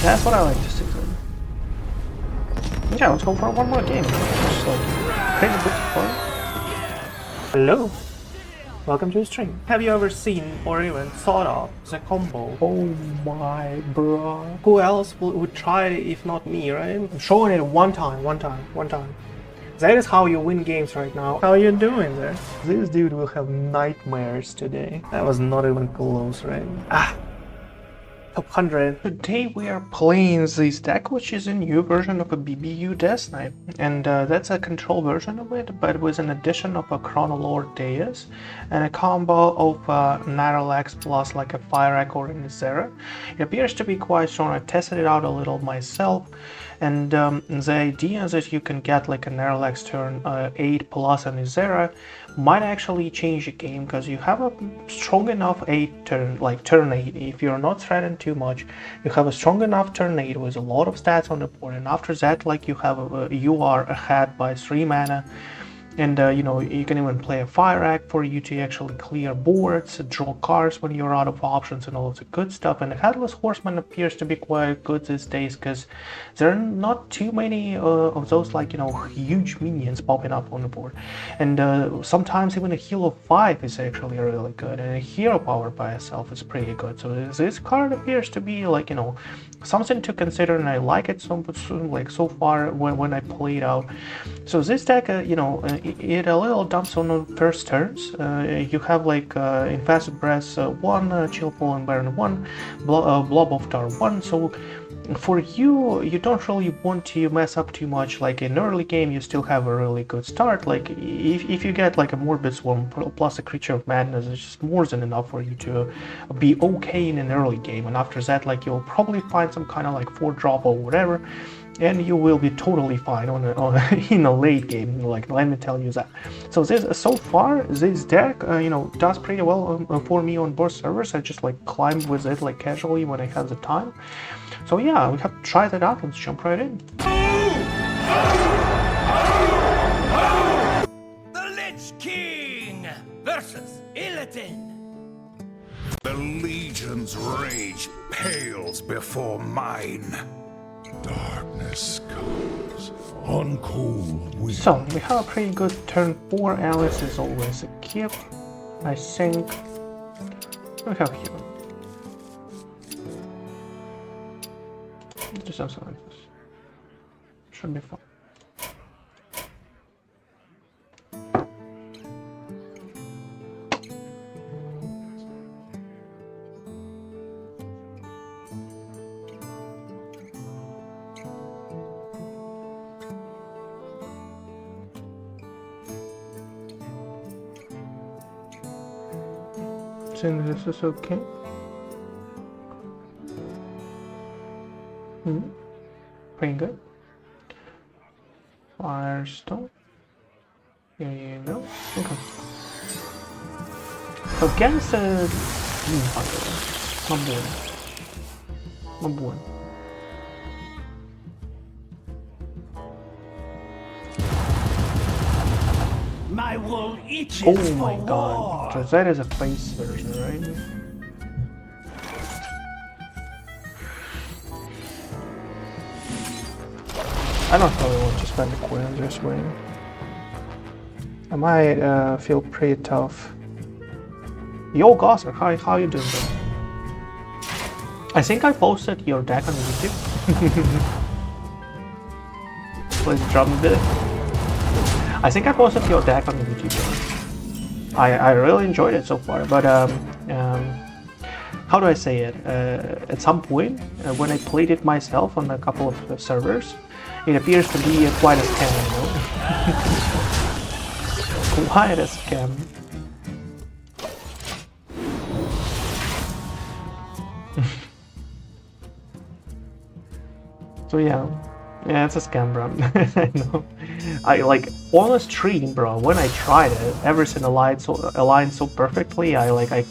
That's what I like to see. Yeah, let's go for one more game. Just like crazy bit of fun. Hello, welcome to the stream. Have you ever seen or even thought of the combo? Oh my bro. Who else would try it if not me, right? I'm showing it one time. That is how you win games right now. How are you doing there? This dude will have nightmares today. That was not even close, right? Top 100. Today we are playing this deck, which is a new version of a BBU Death Knight, and that's a control version of it, but with an addition of a Chrono-Lord Deios and a combo of Nyarlathotep plus like a Fyrakk or an Ysera. It appears to be quite strong. I tested it out a little myself, and the idea that you can get like a Nyarlathotep turn 8 plus an Ysera might actually change the game, because you have a strong enough 8 turn, like turn 8, if you're not threatened too much, you have a strong enough turn 8 with a lot of stats on the board, and after that, like you have you are ahead by 3 mana, and you know, you can even play a Fyrakk for you to actually clear boards, draw cards when you're out of options, and all of the good stuff. And the Headless Horseman appears to be quite good these days, because there are not too many of those, like, you know, huge minions popping up on the board. And sometimes even a heal of 5 is actually really good, and a hero power by itself is pretty good. So this card appears to be, like, you know, something to consider, and I like it so far when I play it out. So this deck, you know, it a little dumps on the first turns. You have like Infested Breath 1, Chillfallen Baron 1, Blob of Tar 1. So for you don't really want to mess up too much. Like in early game, you still have a really good start. Like if you get like a Morbid Swarm plus a Creature of Madness, it's just more than enough for you to be okay in an early game. And after that, like you'll probably find some kind of like 4-drop or whatever, and you will be totally fine in a late game. Like, let me tell you that. So so far this deck, you know, does pretty well for me on both servers. I just like climbed with it like casually when I had the time. So yeah, we have to try that out. Let's jump right in. The Lich King versus Illidan. The Legion's rage pales before mine. Darkness comes on cold wind. So we have a pretty good turn 4. Alice is always a keep. I think we have here. Do something like this. Should be fun. I think this is okay. Pretty good. Firestone. Here you go. Okay. So against Demon Hunter. My boy. My wool itches Oh for my god. war. So that is a face version, right? I don't really want to spend the coin this way. I might feel pretty tough. Yo, Gosser, how you doing, bro? I think I posted your deck on YouTube. Please drop me this. I think I posted your deck on YouTube. I really enjoyed it so far, but how do I say it? At some point, when I played it myself on a couple of servers, it appears to be quite a scam, you know? Quite a scam. So yeah, it's a scam, bro. I know. I like on a stream, bro. When I tried it, everything aligned so perfectly. I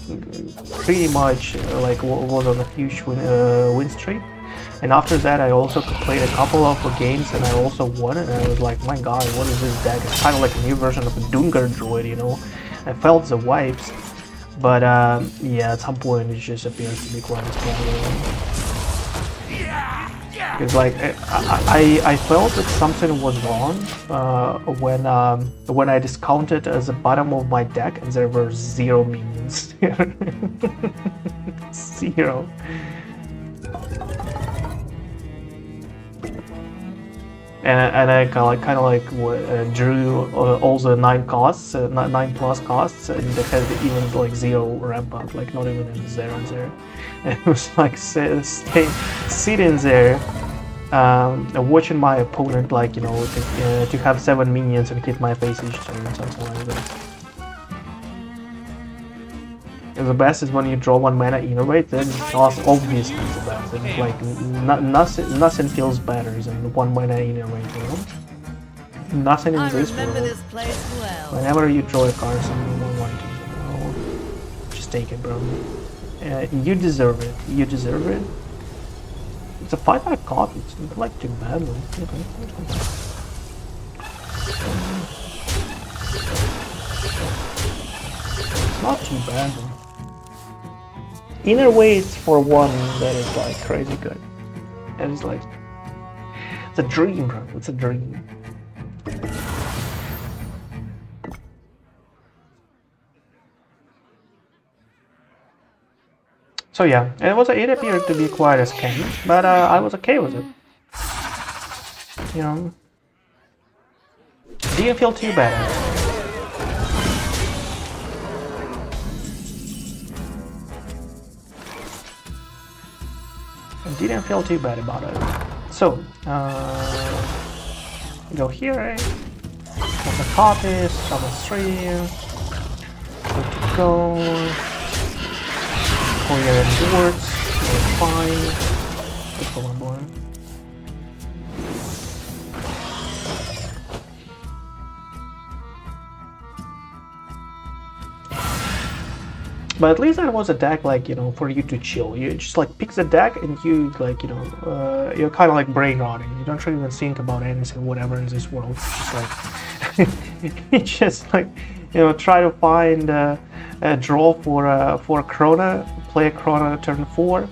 pretty much was on a huge win streak. And after that, I also played a couple of games, and I also won. And I was like, my god, what is this deck? It's kind of like a new version of a Dungar Druid, you know. I felt the vibes, but yeah, at some point it just appears to be quite a scam. Because like I felt that something was wrong when I discounted the bottom of my deck and there were 0 minions there. 0. And I kind of like drew all the 9 costs, 9 plus costs, and they had even like 0 ramp up, like not even in 0 and 0. And it was like sitting there, watching my opponent, like, you know, to have 7 minions and hit my face each turn, something like that. And the best is when you draw 1 mana innervate, then it's obviously the best. And like nothing feels better than 1 mana innervate, you know? Nothing in this world. Whenever you draw a card, someone like it, you know, just take it, bro. You deserve it. You deserve it. It's a 5-pack copy. It's not like too bad, though. It's not too bad, though. Inner weights for 1 that is like crazy good. And it's like, it's a dream, bro. It's a dream. So yeah, it appeared to be quite a scam, but I was okay with it. You know, didn't feel too bad. Didn't feel too bad about it. So, go here, right? Open copies, summon 3. Good to go. Clear and boards, we're fine. Good for 1 board. But at least that was a deck, like, you know, for you to chill. You just like pick the deck and you like, you know, you're kind of like brain rotting. You don't really even think about anything, whatever in this world. It's just like you just like, you know, try to find a draw for a Chrono, play a Chrono turn 4,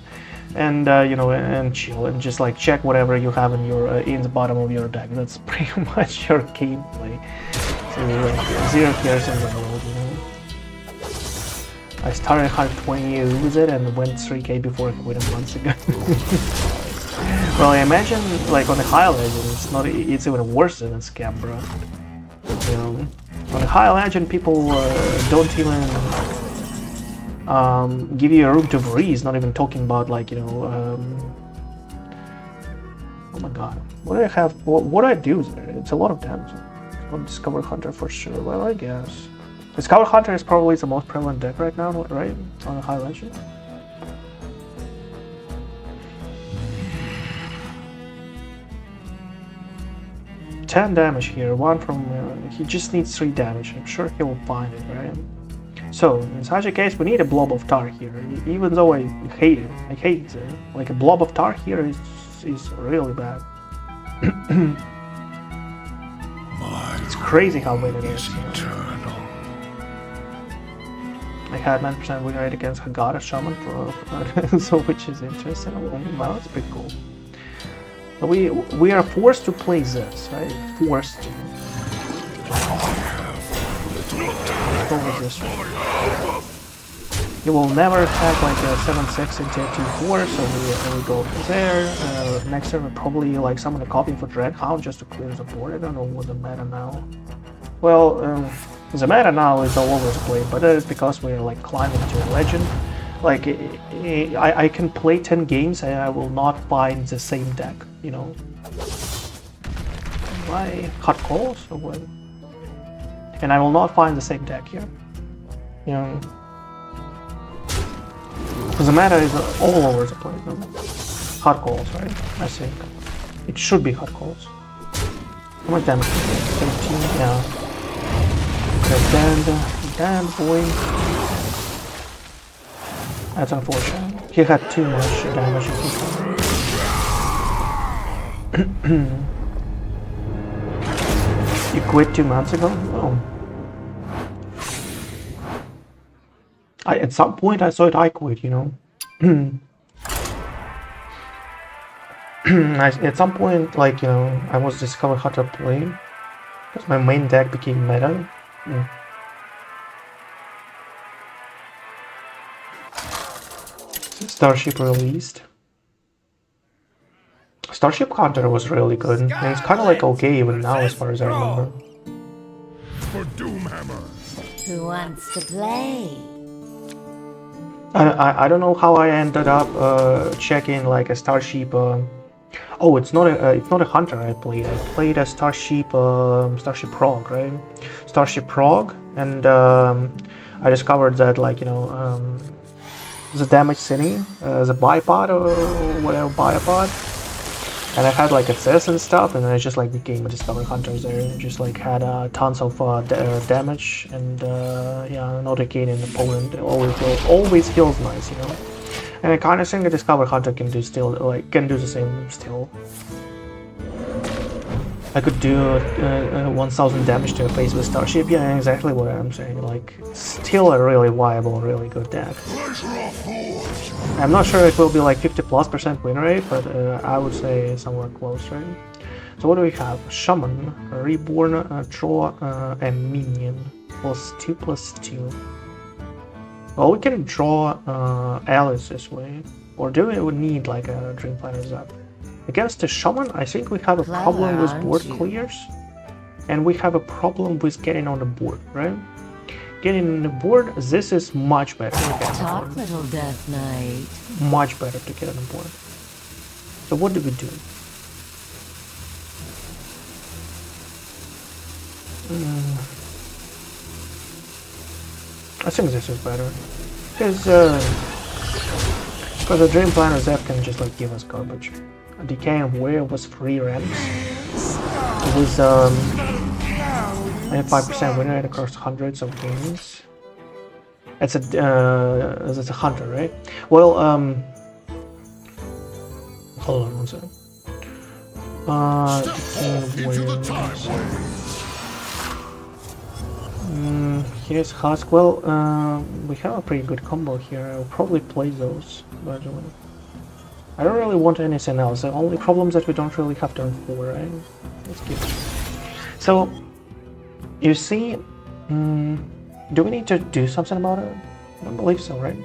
and you know, and chill and just like check whatever you have in your in the bottom of your deck. That's pretty much your gameplay. So like 0 cares in the world, you know. I started 120 with it and went 3k before I quit a month ago. Well, I imagine like on the high legend, it's even worse than a scam, bro. You know, on the high legend, people don't even give you a room to breathe. Not even talking about like, you know. Oh my god, what do I have? What do I do there? It's a lot of damage. On Discover Hunter for sure. Well, I guess. Discover Hunter is probably the most prevalent deck right now, right? On a high legend. $10 damage here, 1 from... he just needs 3 damage. I'm sure he will find it, right? So, in such a case, we need a Blob of Tar here. Even though I hate it. I hate it. Like, a Blob of Tar here is really bad. It's crazy how bad it is. I had 9% win rate against Hagara Shaman, so which is interesting. Well, that's pretty cool. But we are forced to play this, right? Forced to. Go with this one. You will never have like a 7-6 into a 2-4, so we go there. Next turn, we'll probably like summon a copy for Dreadhound just to clear the board. I don't know what the meta now. Well, the meta now is all over the place, but that is because we're like climbing to a legend. Like, I can play 10 games and I will not find the same deck, you know. Why? Hot calls or what? And I will not find the same deck here, you know. Because the meta is all over the place. No? Hot calls, right? I think. It should be hot calls. How much damage? 17, yeah. Damn boy. That's unfortunate. He had too much damage. You quit 2 months ago? Oh. At some point I thought I quit, you know. At some point, like, you know, I was discovering how to play because my main deck became meta. Starship released. Starship Hunter was really good, and it's kind of like okay even now as far as I remember. For Doomhammer. Who wants to play? I don't know how I ended up checking like a Starship. Oh, it's not a Hunter I played. I played a Starship Starship Prog, right? Starship Prog, and I discovered that, like, you know, the damage city, the bipod or whatever bipod. And I had like access and stuff, and I just like became a Discovery Hunter there. Just like had tons of damage, and yeah, not again an opponent always feels nice, you know. And I kind of think a Discovery Hunter can do the same still. I could do 1000 damage to a face with Starship. Yeah, exactly what I'm saying. Like, still a really viable, really good deck. I'm not sure it will be like 50+% win rate, but I would say somewhere close, right? So what do we have? Shaman, Reborn, Draw, and Minion. +2/+2. Well, we can draw allies this way. Or do we need like a Dream Planner Zap? Against the Shaman, I think we have a problem with board clears. And we have a problem with getting on the board, right? Getting on the board, this is much better to get on the board. Little Death Knight. Much better to get on the board. So what do we do? I think this is better. Because the Dream Planner Zap can just like give us garbage. Decay and Warrior was 3 ramps. It was 95% win rate across hundreds of games. It's a hunter, right? Well, hold on one second. Here's Husk. Well, we have a pretty good combo here. I'll probably play those, by the way. I don't really want anything else. The only problem is that we don't really have turn 4, right? Let's keep it. So, you see, do we need to do something about it? I don't believe so, right?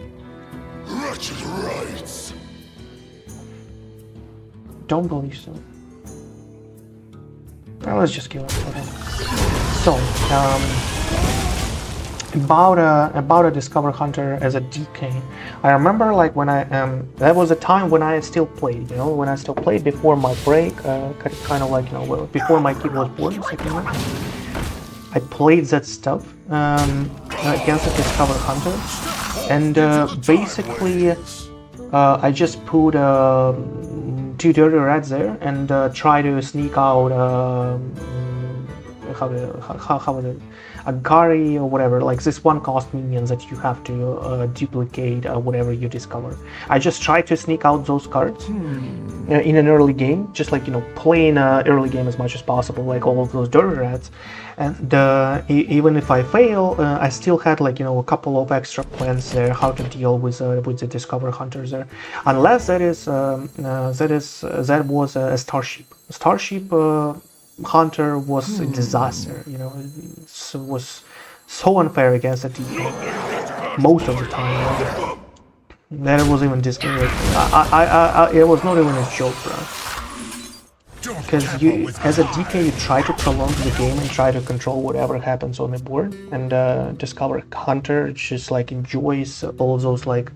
Wretched rights. Don't believe so. Well, let's just give it. Okay. So, about a Discover Hunter as a DK. I remember like when I that was a time when I still played, you know, when I still played before my break, kind of like, you know, well, before my kid was born, I played that stuff against the Discover Hunter, and basically I just put 2 dirty rats there and try to sneak out how would it, a Gary or whatever, like this 1-cost minions that you have to duplicate whatever you discover. I just try to sneak out those cards in an early game, just like, you know, playing early game as much as possible, like all of those dirty rats. And even if I fail, I still had, like, you know, a couple of extra plans there how to deal with the Discover Hunters there, unless that was a Starship. Starship Hunter was a disaster, you know. It was so unfair against the DK most of the time. That it was even discouraged. It was not even a joke, bro. Because you, as a DK, you try to prolong the game and try to control whatever happens on the board, and Discover Hunter just like enjoys all those like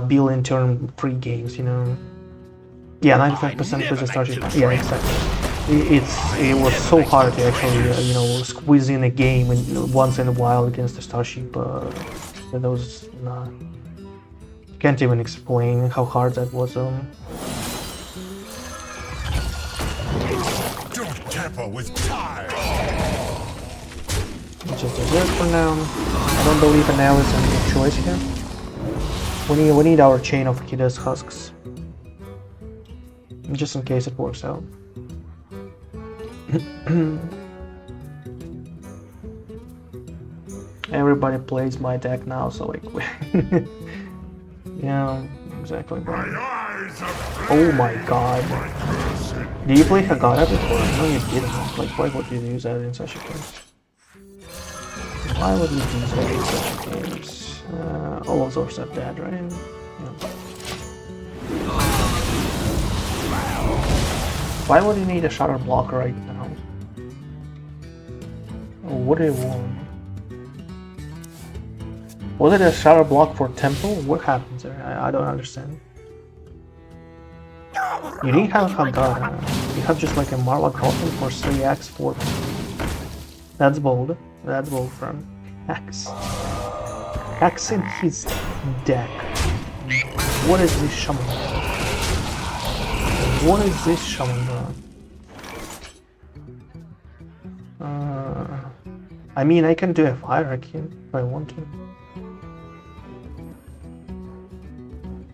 billion turn free games, you know. Yeah, 95% with the Starship. Yeah, exactly. It was so hard to actually you know, squeeze in a game once in a while against the Starship. Those can't even explain how hard that was. Don't tamper with time. Just desert for now. I don't believe an Alice is a good choice here. We need our chain of Hideous Husks, just in case it works out. Everybody plays my deck now, so like, yeah, exactly. My eyes Oh my god. Do you play Hagata before? No, you didn't. Like, why would you use that in such a case? Why would you use that in such a case? All of those are dead, right? Yeah. Why would you need a shutter block right now? What do you want? Was it a shadow block for temple? What happens there? I don't understand. You didn't have Hagata. You have just like a Marla Crossing for 3x 4. That's bold. That's bold from X. X in his deck. What is this shaman? What is this shaman? I mean, I can do a Fyrakk here if I want to.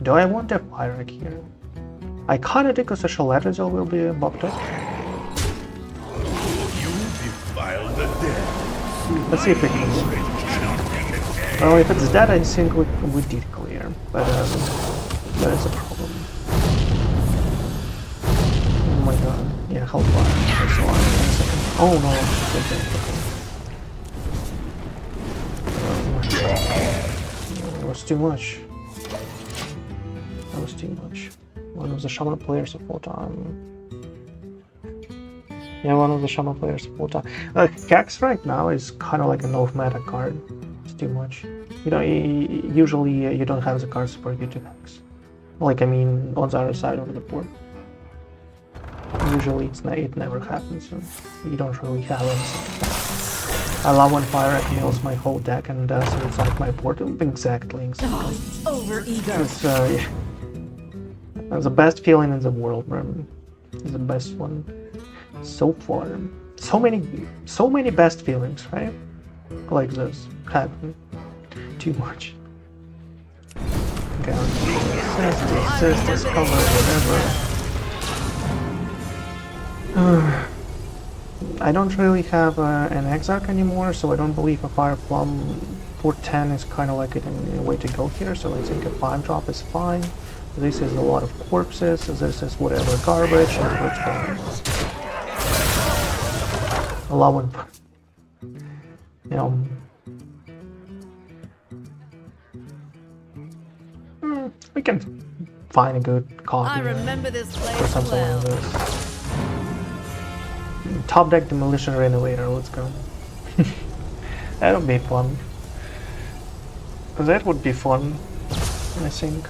Do I want a Fyrakk here? I kinda do because the Shaladrassil will be buffed up. You defile the dead. Let's see if it can. Well, if it's dead, I think we did clear, but that is a problem. Oh my god. Yeah, Hellfire. That's a lot. Oh no. That was too much. That was too much. One of the shaman players of all time. Yeah, one of the shaman players of all time. Cax right now is kind of like an off-meta card. It's too much. You know, usually you don't have the cards for you to Cax. Like, I mean, on the other side of the board. Usually it never happens, so you don't really have anything. I love when Fyrakk nails my whole deck and so it's like my board. Exactly. Over eager. It's, yeah. That's the best feeling in the world, man. It's the best one so far. So many best feelings, right? Like this happen. Too much. Okay, this cover, whatever. I don't really have an Exarch anymore, so I don't believe a Fire Plum for 10 is kind of like a way to go here, so I think a 5-drop is fine. This is a lot of corpses, this is whatever garbage, and which one? Allowing, you know, we can find a good copy I remember this for place something well. like this. Top deck Demolition Renovator, let's go. That would be fun. That would be fun, I think.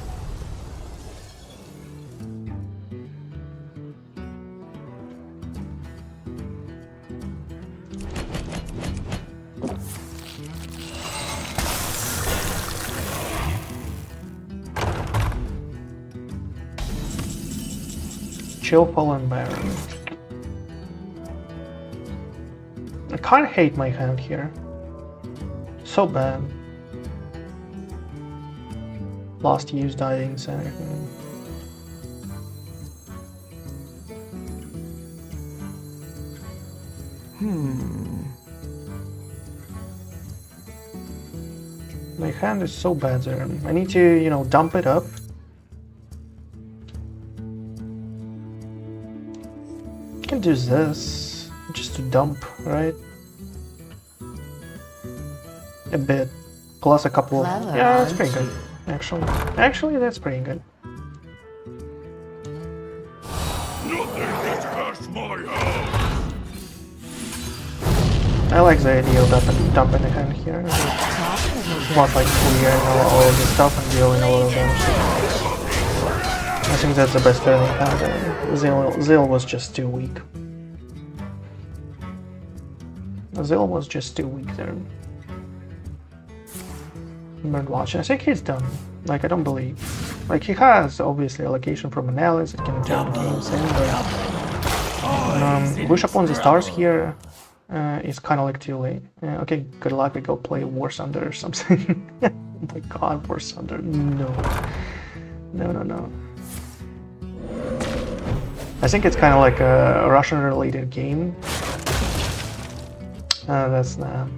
Chillfallen Baron. I kinda hate my hand here. So bad. Lost use, dying, center. My hand is so bad there. I need to, you know, dump it up. I can do this just to dump, right? A bit, plus a couple of... Clever, Yeah, that's pretty aren't good, actually. Actually, that's pretty good. Nothing gets past my house. I like the idea of dumping the hand here. Not like clearing all of this stuff and dealing a lot of damage. I think that's the best turning hand. Zil was just too weak. Zil was just too weak there. Birdwatch, I think he's done. Like, I don't believe. Like, he has, obviously, allocation from analysis, it can turn games in, but... Wish Upon the Stars here is kind of like too late. Okay, good luck, we go play War Thunder or something. Oh my god, War Thunder, no. No. I think it's kind of like a Russian-related game. That's not...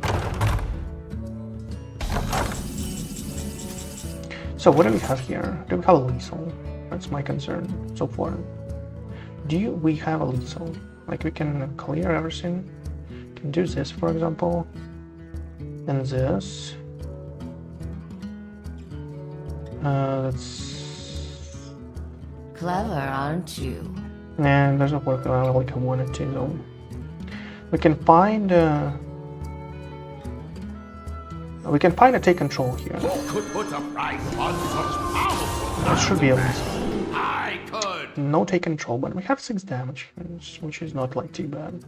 So what do we have here? Do we have a lethal? That's my concern so far. We have a lethal? Like we can clear everything. Can do this, for example, and this. That's Clever, aren't you? and doesn't work like I wanted to. Though. We can find. We can find a take control here. Who could put a price on such powerful? That should be a lethal. I could. No take control, but we have 6 damage, which is not like too bad.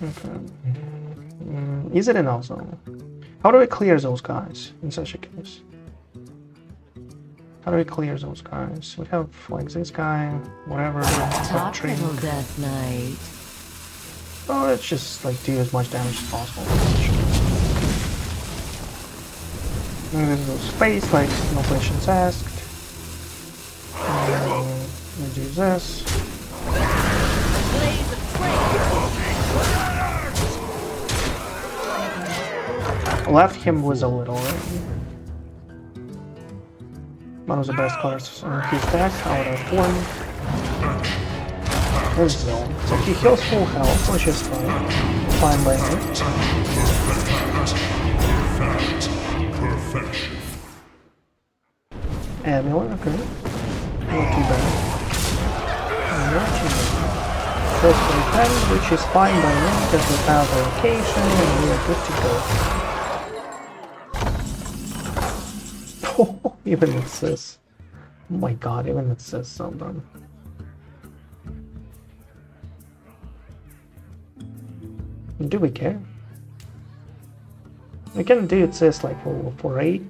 Okay. Is it enough though? How do we clear those guys in such a case? How do we clear those guys? We have like this guy, whatever. Topical Death Knight. Oh, let's just like do as much damage as possible. And there's no space, like no questions asked. We do this. Left him with a little, right? One of the best cards in his deck, out of one. There's Zone. So he heals full health, which is fine. Fine by me. Amulet, okay. Not too bad. Not too bad. First for 10, which is fine by me because we have a location and we are good to go. Oh, even with this. Oh my god, even with this, so done. Do we care? We can do it says like for 8.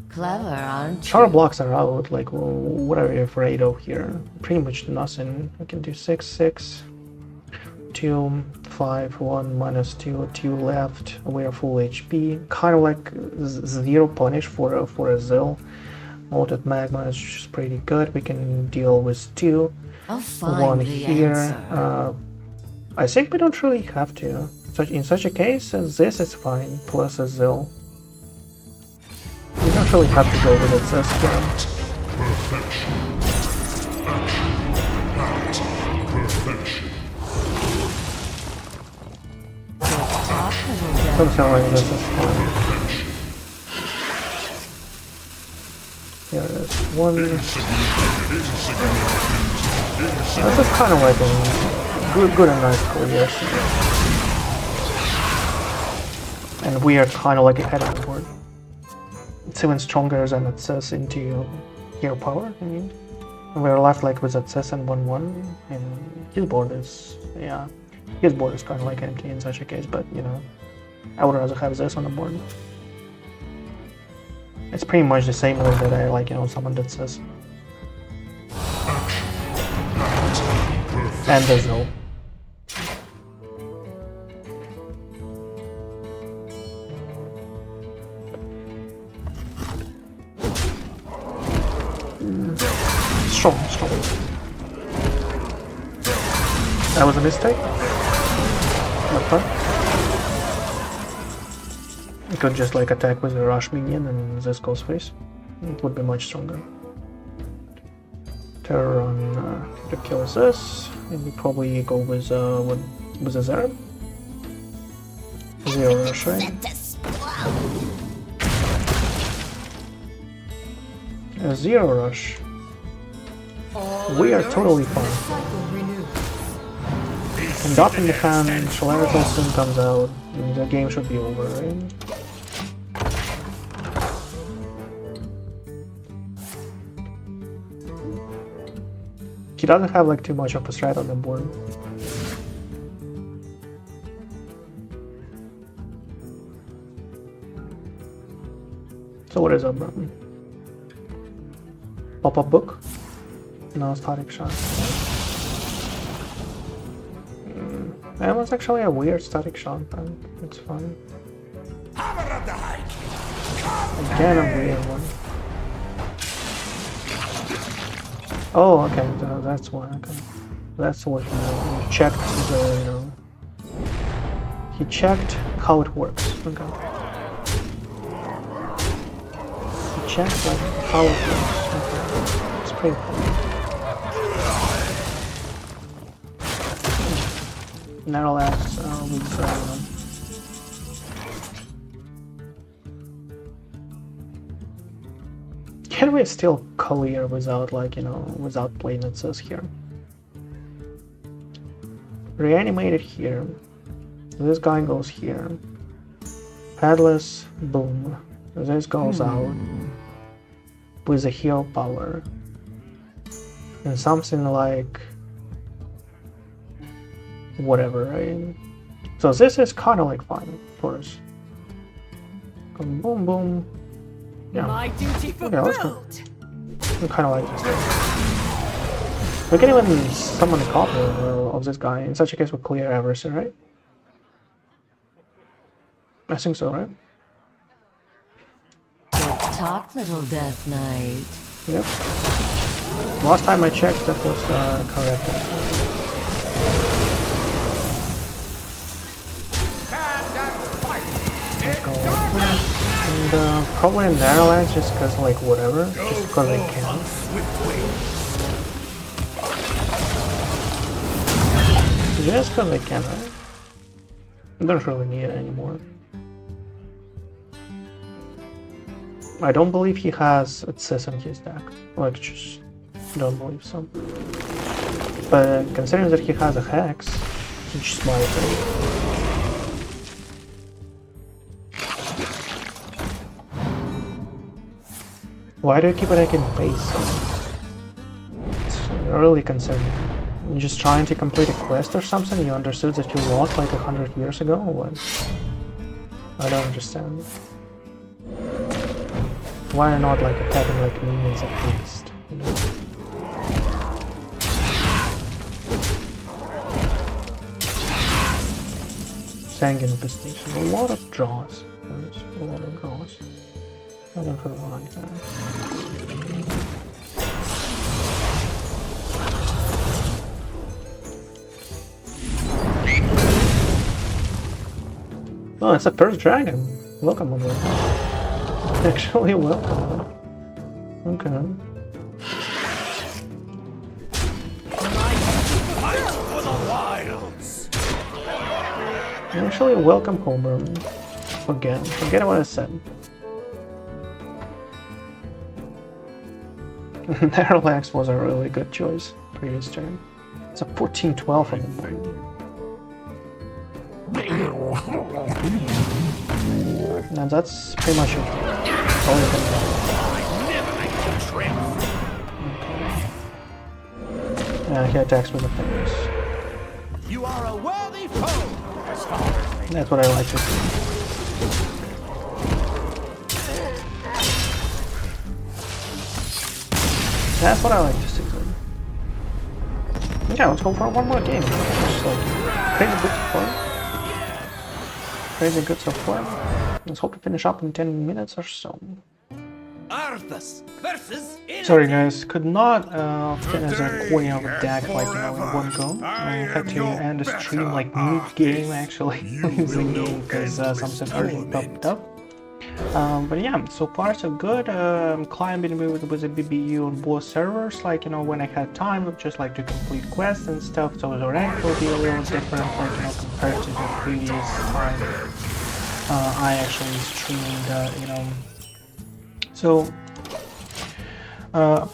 Clever, aren't you? Our blocks are out, like what are we afraid of here? Pretty much nothing. We can do 6, 6, 2, 5, 1, -2, 2 left. We are full HP. Kind of like 0 punish for a Zill. Molded Magma is just pretty good. We can deal with 2. I'll find 1 the here. answer. I think we don't really have to. In such a case, this is fine, plus a Zill. We don't really have to go with it this game. Something like this is fine. Here it is. 1. This is kind of like a good and nice clear. And we are kind of like ahead of the board. It's even stronger than it says into hero power, I mean. And we're left like with access and 1-1, and his board is, yeah, his board is kind of like empty in such a case, but you know, I would rather have this on the board. It's pretty much the same way that I like, you know, someone that says. And there's no. Strong. That was a mistake. Not fun. You could just like attack with a rush minion and this goes face. It would be much stronger. Terror on to kill this, and we probably go with a Ysera. 0 rush, right? A 0 rush. We are totally fine. And Dot in the hand, Shaladrassil soon comes out, and the game should be over, right? He doesn't have like too much of a strat on the board. So what is up, bro? Pop-up book? No, static shot. That was actually a weird static shot, but it's fine. Again, a weird one. Oh, okay, so that's why. Okay, that's what he checked. The, you know, he checked how it works. Okay. check like how it works. Okay. It's pretty cool. Parallax with can we still clear without like, you know, without playing it says here? Reanimated here. This guy goes here. Headless, boom. This goes out with a heal power. And something like whatever, right? So this is kind of like fine for us. Boom, boom, boom. Yeah. My duty Okay, let's go. fulfilled. I kind of like this. We can even summon a copy of this guy. In such a case, we clear everything, right? I think so, right? Talk, little Death Knight. Yep. Last time I checked, that was correct. Let's go. And probably in Netherlands just because, like, whatever. Just because I can. Just because I can, right? I don't really need it anymore. I don't believe he has Access in his deck. Like, just don't believe so. But considering that he has a Hex, he just might have. Why do you keep attacking base? It's really concerning. You're just trying to complete a quest or something? You understood that you lost like 100 years ago or what? I don't understand. Why not like attacking like minions at least? You know? Sanguine Infestation. A lot of draws. There's a lot of draws. I don't really like that. Oh, it's a first dragon. Welcome aboard. Actually, welcome. Okay. For the wilds. Actually, welcome Homer. Forget what I said. Parallax was a really good choice previous turn. It's a 14-12 on the board. And that's pretty much it. That's all you can do. Okay. Yeah, he attacks with the fingers. You are a worthy foe. That's what I like to see. That's what I like to see. Yeah, let's go for one more game. Just like crazy good so far. Crazy good so far. Let's hope to finish up in 10 minutes or so. Arthas versus Sorry guys, could not finish the recording of the deck like, you know, in one go. I had to end the stream like mid-game actually, losing game because something urgent popped up. But yeah, so far so good. Climbing with the BBU on both servers, like, you know, when I had time, just like to complete quests and stuff, so the rank will be a little different, like, you know, compared to the previous time I actually streamed, you know. So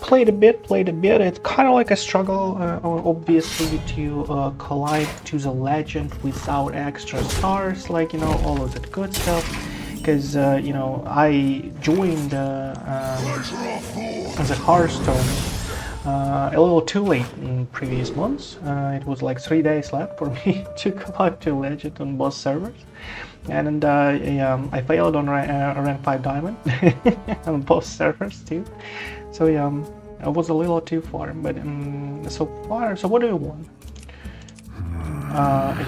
played a bit. It's kind of like a struggle, obviously, to climb to the legend without extra stars, like, you know, all of that good stuff. Because, you know, I joined the Hearthstone a little too late in previous months. It was like 3 days left for me to climb to legend on both servers. And I failed on rank 5 diamond on both servers too. So yeah, I was a little too far. But so far, so what do you want?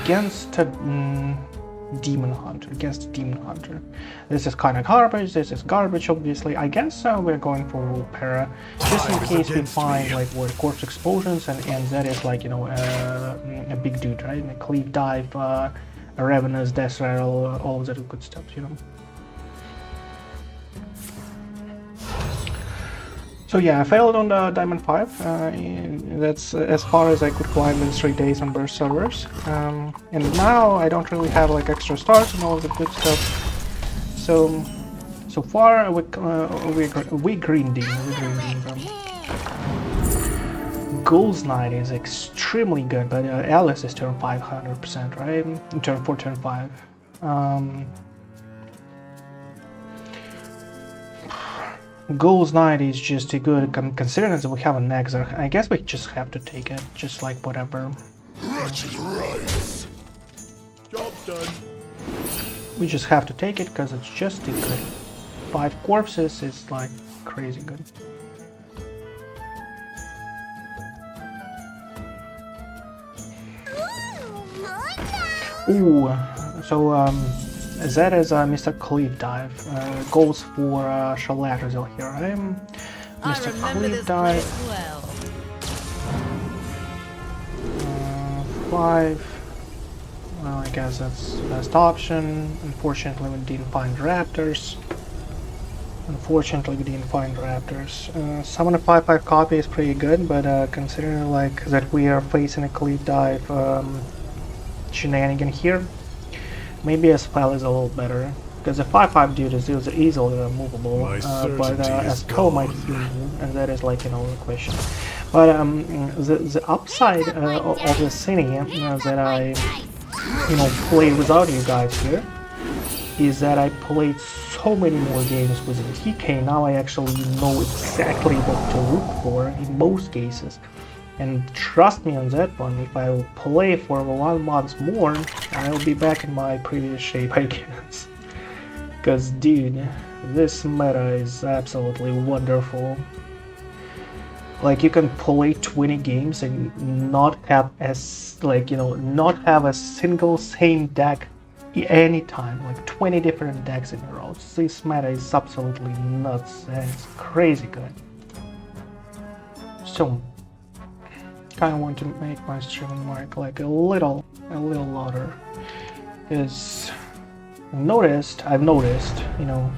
Against Demon Hunter, against Demon Hunter. This is kind of garbage, this is garbage obviously. I guess we're going for Para, just in case we find like what Corpse Explosions and that is like, you know, a big dude, right? A Cleave Dive, a Ravenous, Death Rattle, all of that good stuff, you know. So yeah, I failed on the Diamond 5. That's as far as I could climb in 3 days on burst servers. And now I don't really have like extra stars and all of the good stuff. So far we green dean them. Ghoul's Knight is extremely good, but Alice is turn 500%, right? Turn 4, turn 5. Ghoul's Knight is just a good, considering that we have an Exarch. I guess we just have to take it, just like whatever. Wretched rights. Job done. We just have to take it because it's just a good. 5 corpses is like crazy good. Ooh, so that is Mr. Cleave Dive. Goes for Shaladrassil here. I'm Mr. Cleave Dive. Well. 5. Well, I guess that's the best option. Unfortunately, we didn't find Raptors. Summon a 5/5 copy is pretty good, but considering like that we are facing a Cleave Dive shenanigan here, maybe a spell is a little better. Because the 5/5 dude is easily removable, but a spell might heal you, and that is like, you know, the question. But the upside of the city that I, you know, play without you guys here is that I played so many more games with TK. Now I actually know exactly what to look for in most cases. And trust me on that one, if I will play for 1 month more, I'll be back in my previous shape, I guess. Because, dude, this meta is absolutely wonderful. Like, you can play 20 games and not have not have a single same deck anytime, like 20 different decks in a row. This meta is absolutely nuts and it's crazy good. So, kind of want to make my stream mark like a little louder, because I've noticed, you know,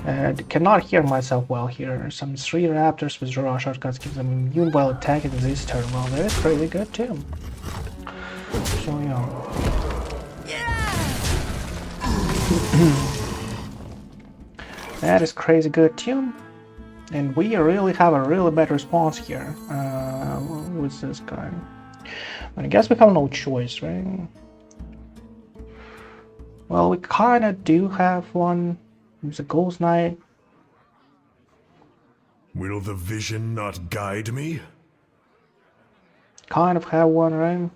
I cannot hear myself well here. Some 3 Raptors with draw shortcuts give them immune while attacking this turn. Well, that is pretty good too. So, you know. That is crazy good too. And we really have a really bad response here with this guy. But I guess we have no choice, right? Well, we kind of do have one. It's a Ghoul's Knight. Will the vision not guide me? Kind of have one, right?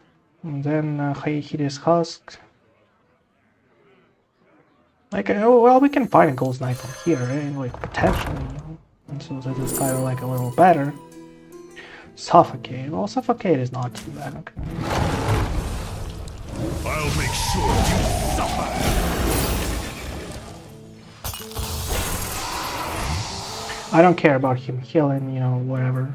And then Hideous Husk. Like, well, we can find a Ghoul's Knight from here, right? Like, potentially, you know? And so that is kind of like a little better. Suffocate. Well, Suffocate is not too bad, okay. I'll make sure you suffer. I don't care about him healing, you know, whatever.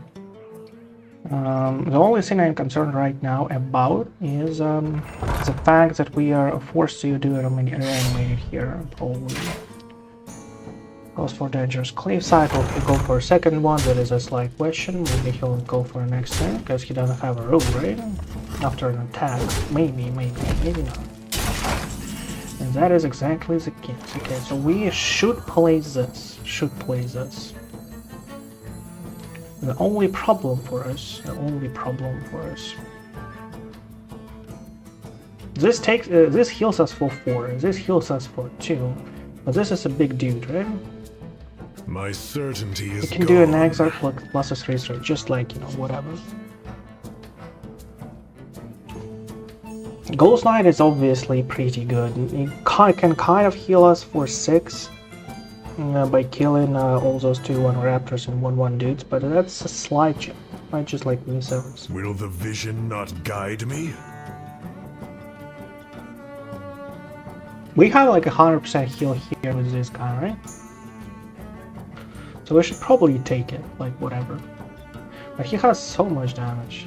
The only thing I'm concerned right now about is the fact that we are forced to do Reanimated here, probably. Goes for dangerous cleave side, or he'll go for a second one, that is a slight question. Maybe he'll go for a next thing, because he doesn't have a room, right? After an attack. Maybe not. And that is exactly the case. Okay, so we should play this. The only problem for us, this takes, this heals us for 4, this heals us for 2, but this is a big dude, right? My certainty is You can do an Exarch plus a 3/3, just like, you know, whatever. Ghoul's Knight is obviously pretty good. It can kind of heal us for 6 by killing all those 2/1 Raptors and 1/1 dudes, but that's a slight jump, right? Just like V7s. Will the vision not guide me? We have like 100% heal here with this guy, right? So we should probably take it, like whatever. But he has so much damage.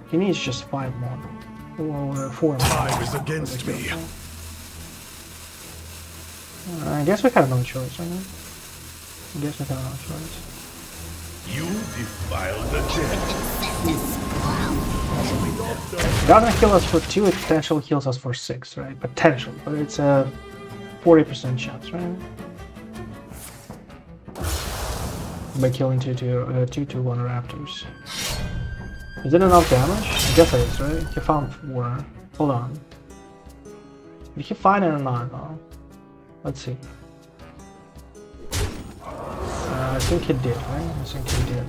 He needs just 5 more. Or 4 more. Time is against me. I guess we have no choice, right? I guess we have no choice. You defiled the dead. It doesn't heal us for 2, it potentially heals us for 6, right? Potential, but it's a 40% chance, right? By killing 2/1 Raptors. Is it enough damage? I guess it is, right? He found 4. Hold on. Did he find it or not? Oh. Let's see. I think he did, right? I think he did.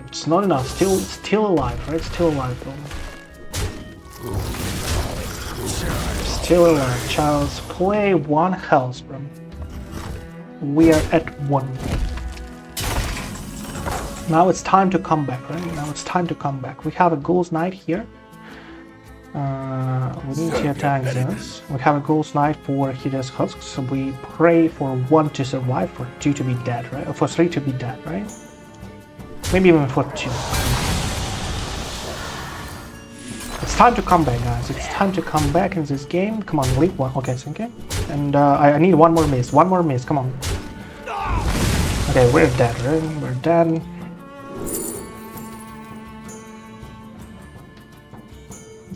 It's not enough. Still alive, right? Still alive, though. Still alive. Charles, play 1 health, bro. We are at 1. Now it's time to come back, right? Now it's time to come back. We have a Ghoul's Knight here. We need to attack this. We have a Ghoul's Knight for Hideous Husk, so we pray for 1 to survive, for 2 to be dead, right? Or for 3 to be dead, right? Maybe even for 2. It's time to come back, guys. It's time to come back in this game. Come on, leave 1. Okay, thank you. And I need 1 more miss. 1 more miss, come on. Okay, we're dead, right? We're dead.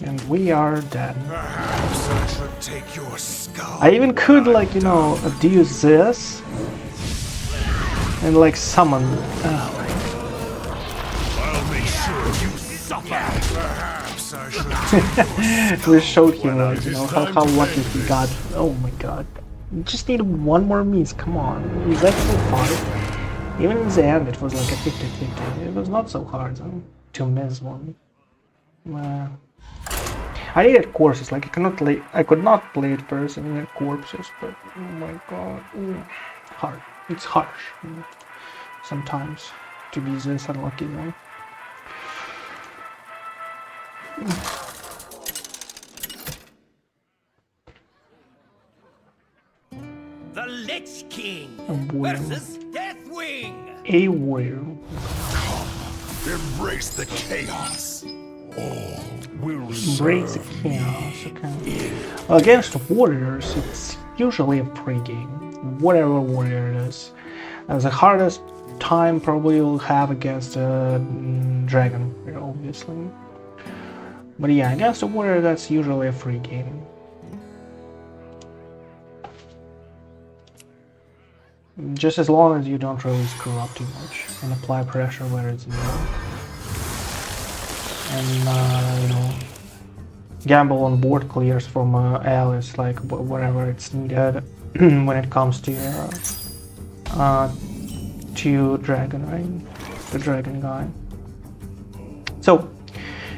And we are dead. Perhaps I should take your skull. I even could, like, you know, use this and like summon. I'll make sure you suffer. Perhaps I should. We showed him, like, you know, how lucky he got. Oh my god. You just need 1 more miss, come on. He's actually hard. Even in the end, it was like a 50-50. It was not so hard, though, to miss 1. I needed corpses, like I could not play it first and needed corpses, but oh my god, hard. It's harsh sometimes to be this unlucky, though. The Lich King versus Deathwing. A warrior. Embrace the chaos. All will Breaks the chaos, okay. Against warriors, it's usually a free game, whatever warrior it is. The hardest time probably you'll have against a dragon, obviously. But yeah, against a warrior, that's usually a free game. Just as long as you don't really screw up too much and apply pressure where it's needed. And you know, gamble on board clears from allies, like wherever it's needed when it comes to dragon, right? The dragon guy. So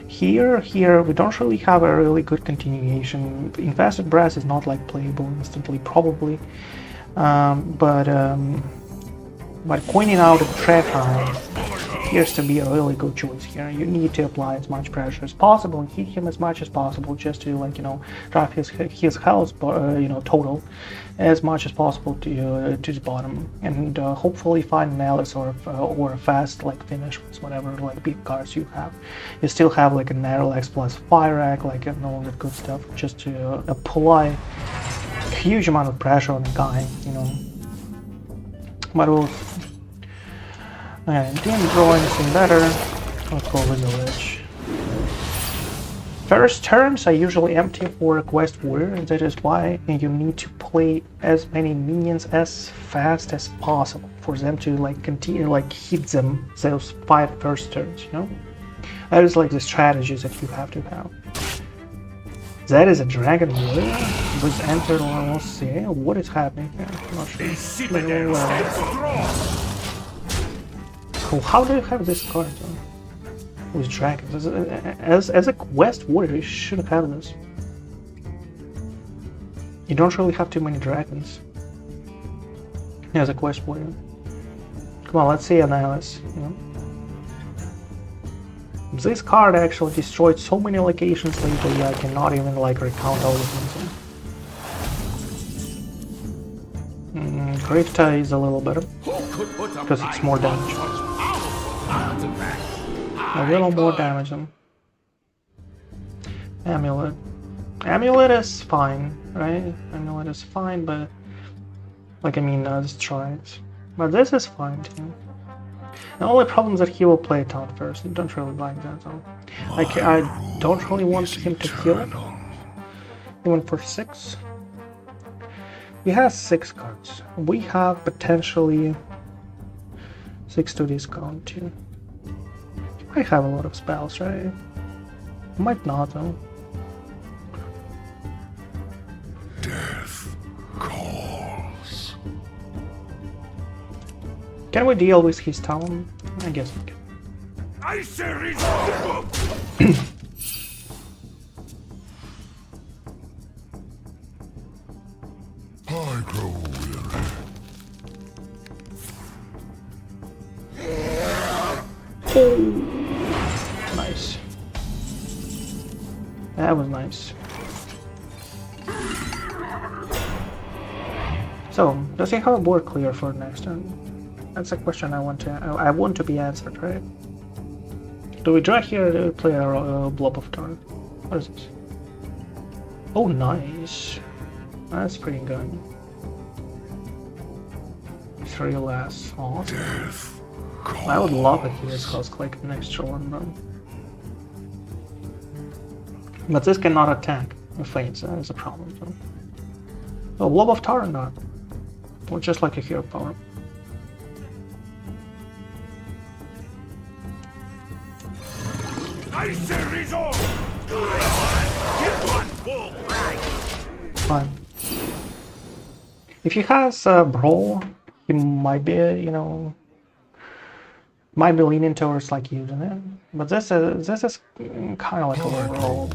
here we don't really have a really good continuation. Infested Breath is not like playable instantly, probably, but coining out a Dreadhound appears to be a really good choice here. You need to apply as much pressure as possible and hit him as much as possible, just to, like, you know, drive his health, you know, total as much as possible to the bottom, and hopefully find an Alice or a fast, like, finish with whatever, like, big cards you have. You still have like a Narrowlex plus Fyrakk, like, and all that good stuff, just to apply a huge amount of pressure on the guy, you know. But we'll. Okay, didn't draw anything better. Let's go with the Lich. First turns are usually empty for a quest warrior, and that is why you need to play as many minions as fast as possible for them to, like, continue, like, hit them those 5 first turns, you know? That is like the strategies that you have to have. That is a dragon warrior with entered level C. What is happening here? I'm not sure. Cool. How do you have this card with dragons? As a quest warrior, you should have this. You don't really have too many dragons as a quest warrior. Come on, let's see an Alice, you know. This card actually destroyed so many locations lately, I cannot even, like, recount all of them. Grifta is a little better because it's more damage. A little more damage. Amulet. Amulet is fine, right? Amulet is fine, but like I mean, destroys. But this is fine too. The only problem is that he will play Taunt first. I don't really like that though. I don't really want him to kill even for 6. He has 6 cards. We have potentially 6 to discount too. He might have a lot of spells, right? Might not though. Death calls. Can we deal with his talent? I guess we can. Ysera. I grow weary. Nice. That was nice. So, does he have a board clear for next turn? That's a question I want to be answered, right? Do we draw here or do we play a Blob of Tar? What is this? Oh, nice. That's pretty good. 3 less. Awesome. Death calls. I would love it here, Husk, like an extra one, though. But this cannot attack. It faints, that is a problem, though. Oh, Blob of Tar or not? Or just like a hero power. Ysera. Fine. If he has Brawl, he might be, you know, might be leaning towards like using it. But this is kind of like overall.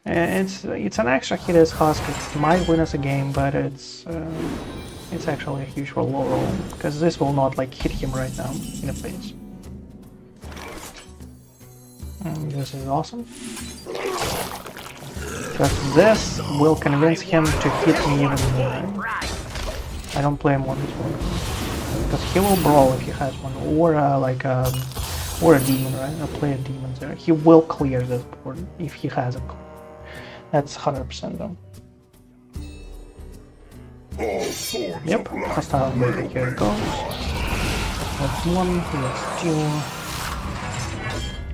It's an extra Hideous Husk. It might win us a game, but it's actually a huge roll because this will not like hit him right now in the face. And this is awesome. Because this will convince him to hit me even more. I don't play him on this one. Because he will brawl if he has one, or or a demon, right? I'll play a demon there. He will clear this board if he has a. That's 100% though. Yep, hostile breaker, here it goes. That's 1, that's 2.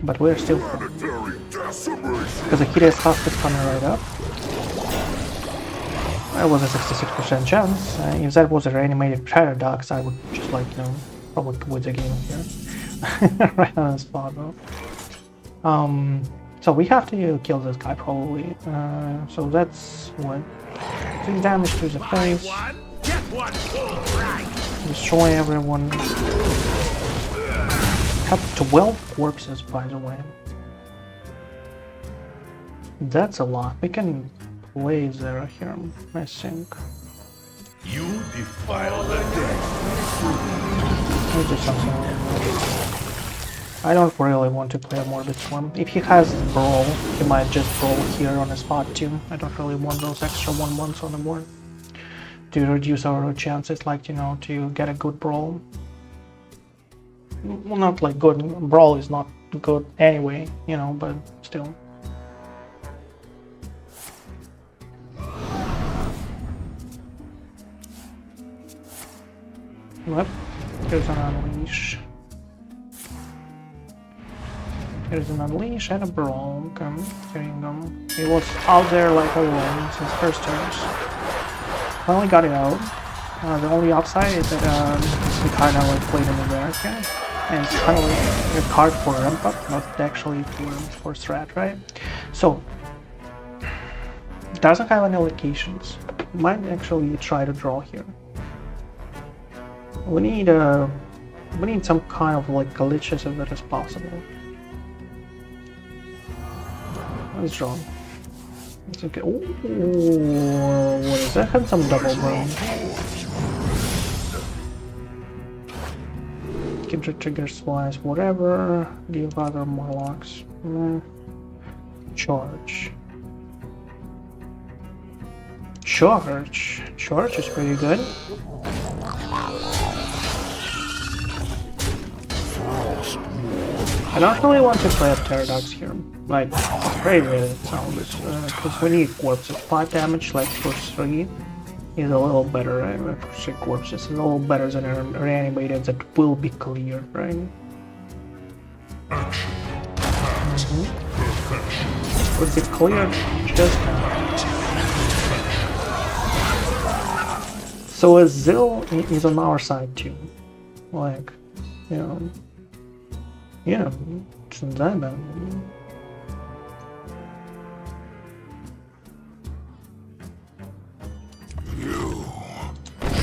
But we're still because the Hideous Husk is coming right up. That was a 66% chance. If that was a reanimated Pterrordax, I would just like, you know, probably quit the game here. Right on the spot though. So we have to kill this guy probably. So that's what? 6 damage to the face. Destroy everyone. Have 12 corpses, by the way. That's a lot. We can play Ysera here, I think. You defile the dead. Let's do something like that. I don't really want to play a Morbid Swarm. If he has Brawl, he might just Brawl here on the spot too. I don't really want those extra 1/1s on the board to reduce our chances, like, you know, to get a good Brawl. Well, not like good. Brawl is not good anyway, you know, but still. Yep, here's an Unleash. Here's an Unleash and a Brawl. Okay, here you go. He was out there like alone since first turns. Finally got it out. The only upside is that he kind of like played in the rare again. And it's kind of like a card for ramp up, not actually for strat, right? So, doesn't have any locations. Might actually try to draw here. We need some kind of like glitches if that is possible. Let's draw. It's okay. Ooh, what is that? Had some double brain. Keep the triggers wise, whatever. Give other Morlocks. Charge. Charge is pretty good. I don't really want to play a Pterrordax here. Like, very rare it sounds, because we need corpses. 5 damage, like, for 3 is a little better, right? For 3 corpses is a little better than a Reanimated that will be clear, right? Would be cleared just now. So a Zill is on our side too. Like, yeah, it's not that bad. You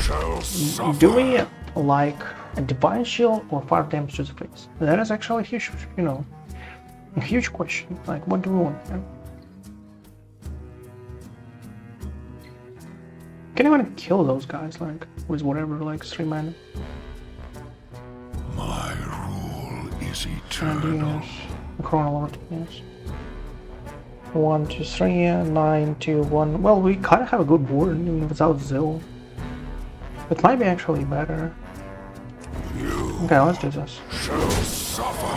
shall suffer. Do we like a Divine Shield or 5 damage to the face? That is actually a huge, a huge question. Like, what do we want here? Can anyone kill those guys, like, with whatever, like, 3 mana? My rule is eternal. Chrono-Lord Deios. 1, 2, 3, 9, 2, 1. Well, we kind of have a good board even without Zill. It might be actually better. Okay, let's do this. Shall suffer.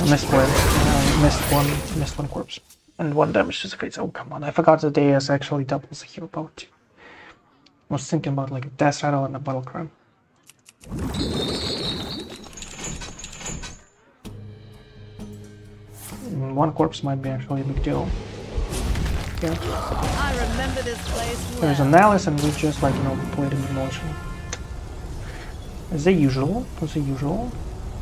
Missed one corpse. And 1 damage to the face. Oh, come on. I forgot the Deios actually doubles the hero power too. I was thinking about like a Death Rattle and a Battle Cry. 1 corpse might be actually a big deal. Yeah. I remember this place well. There's an Alice and we just like, played in Demolition. As usual.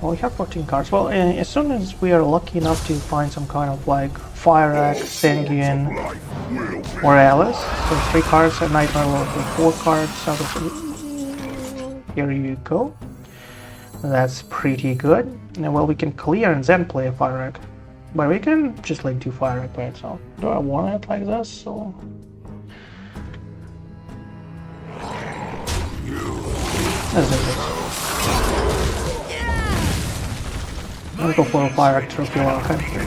Well, we have 14 cards. Well, as soon as we are lucky enough to find some kind of like Fyrakk, Sengian, or Alice, so 3 cards, a Nightmare Lord with 4 cards out of 3. Here you go. That's pretty good. And well, we can clear and then play a Fyrakk. But we can just like do Fyrakk by itself. Do I want it like this? So let's do this. Let's go for a Fyrakk to reveal our country.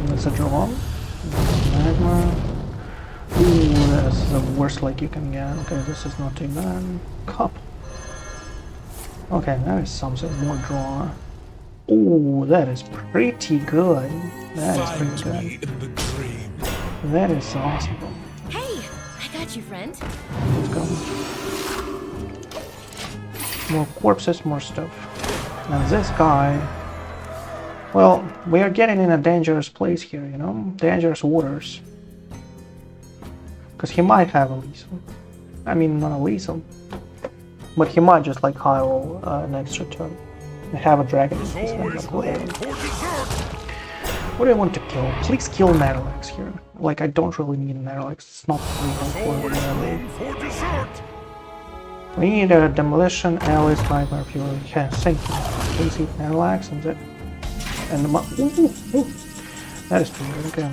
That's a draw. Magma. Ooh, that's the worst like you can get. Okay, this is not too bad. Cup. Okay, that is something more draw. Ooh, that is pretty good. That is pretty good. That is awesome. Hey, I got you, friend. Let's go. More corpses, more stuff. And this guy... Well, we are getting in a dangerous place here, Dangerous waters. Because he might have a lethal. I mean, not a lethal. But he might just like high roll an extra turn. Have a dragon. What do I want to kill? Please kill Narlax here. Like, I don't really need Narlax. It's not lethal for we need a Demolition, Alice, Nightmare Fury. Yeah, thank you. Easy Narlax and that. And the ooh. That is pretty good, okay.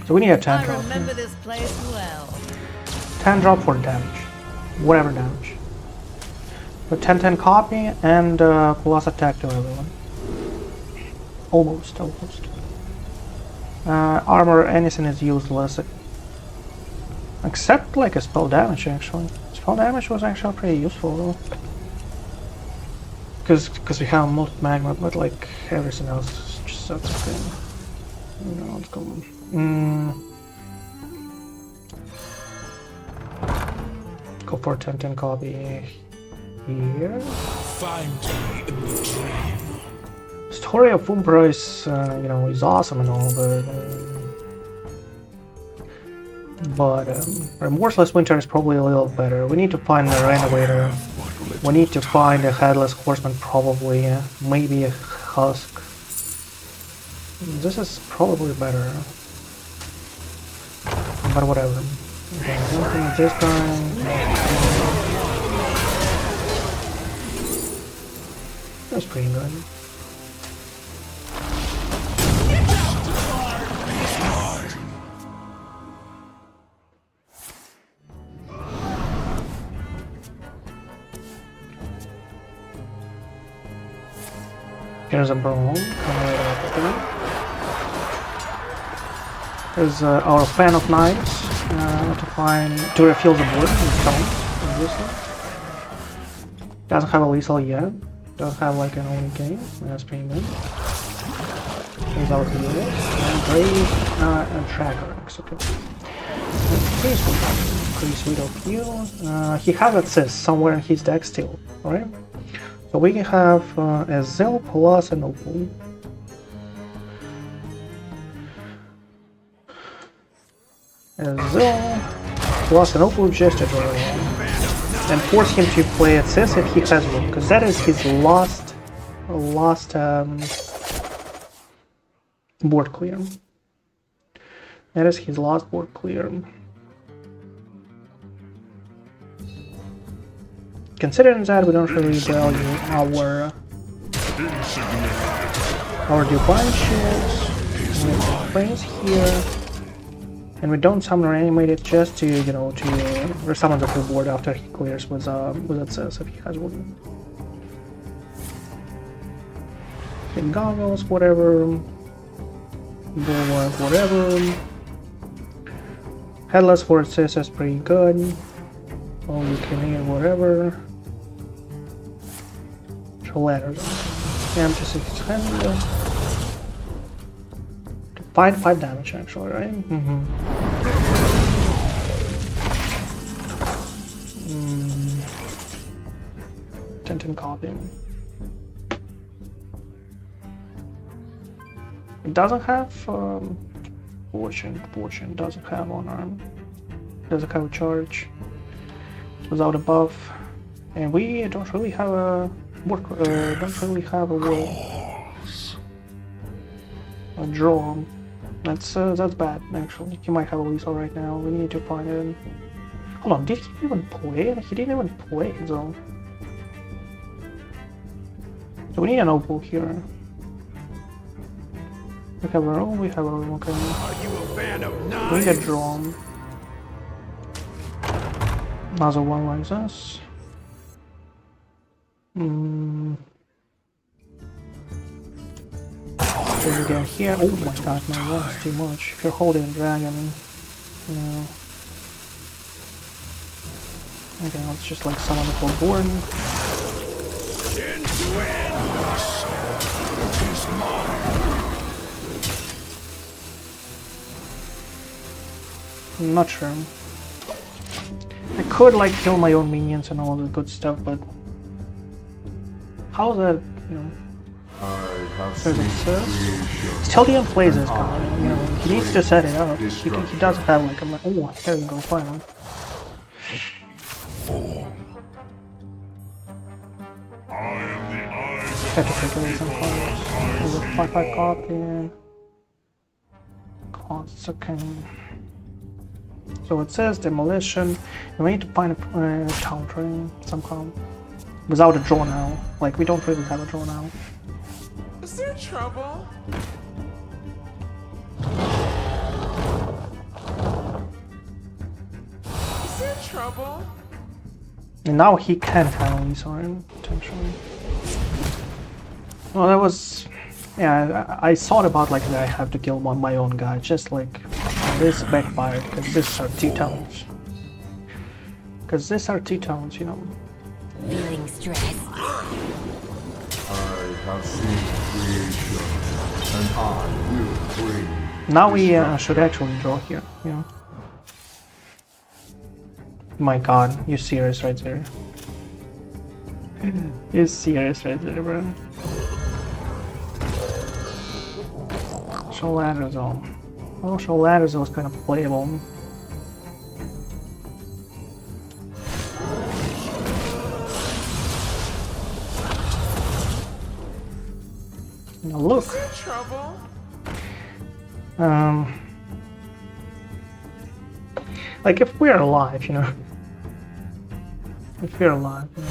So we need a 10 drop. I remember this place well. 10 drop for damage. Whatever damage. So 10-10 copy and plus attack to everyone. Almost. Armor, anything is useless. Except like a spell damage actually. Spell damage was actually pretty useful though. Because we have multi magma, but like everything else is just such a thing. Let's go. Go for 10-10 copy here. Find me in the dream. Story of Umbra is, is awesome and all, but Remorseless Winter is probably a little better. We need to find a Renovator. We need to find a Headless Horseman probably, maybe a Husk. This is probably better. But whatever. Okay, nothing this time. That's pretty good. Here's a Brawl, coming right up. here. There's our fan of knights to refill the board with stones, obviously. Doesn't have a lethal yet. Doesn't have like an only game. That's pretty good. He's out here. And Brave and Tracker. Okay. Pretty sweet of you. He has assist somewhere in his deck still, right? So we can have a Zell plus an Opal. A Zell plus an Opal just to draw and force him to play assist if he has one, because that is his last board clear. That is his last board clear. Considering that we don't really value our divine shields, we have frames here, and we don't summon Reanimated just to, you know, to resummon the full board after he clears with access if he has one. Big goggles, whatever. Bulwark, whatever. Headless Horseman is pretty good. All you can eat, whatever. Shaladrassil. Empty 600. 5 damage actually, right? Tintin copy. It doesn't have fortune doesn't have on arm. Doesn't have a charge. Without a buff. And we don't really have a draw. That's bad actually. He might have a lethal right now. We need to find it. Hold on, did he even play it? He didn't even play it though. So we need an Opal here. We have our own, okay. Are you a fan of knives? We get drawn. Another one like this. Then we get here. Oh my god, man, that's too much. If you're holding a dragon, you know. Okay, let's just like summon the full board. I'm not sure. I could like kill my own minions and all the good stuff, but how's that, you know? Steldian plays this card, you know, he needs to set it up. He doesn't have like a... Oh, there you go, finally. Had to take away some cards. There's a 5/5 copy. Costs, okay. So it says demolition. We need to find a countering somehow. Without a draw now. Like, we don't really have a draw now. Is there trouble? Is there trouble? And now he can have these on him, potentially. Well, that was... Yeah, I thought about like that I have to kill my own guy, just like this backfired, because these are 2 tones. Because these are 2 tones, you know. Feeling stress. I have seen creation, and I will bring. Now we should actually draw here, you know. My god, you're serious right there. You're serious right there, bro. Shaladrassil. Oh, Shaladrassil is kind of playable. Now look. Trouble? Like if we're alive, you know. If we're alive, you know?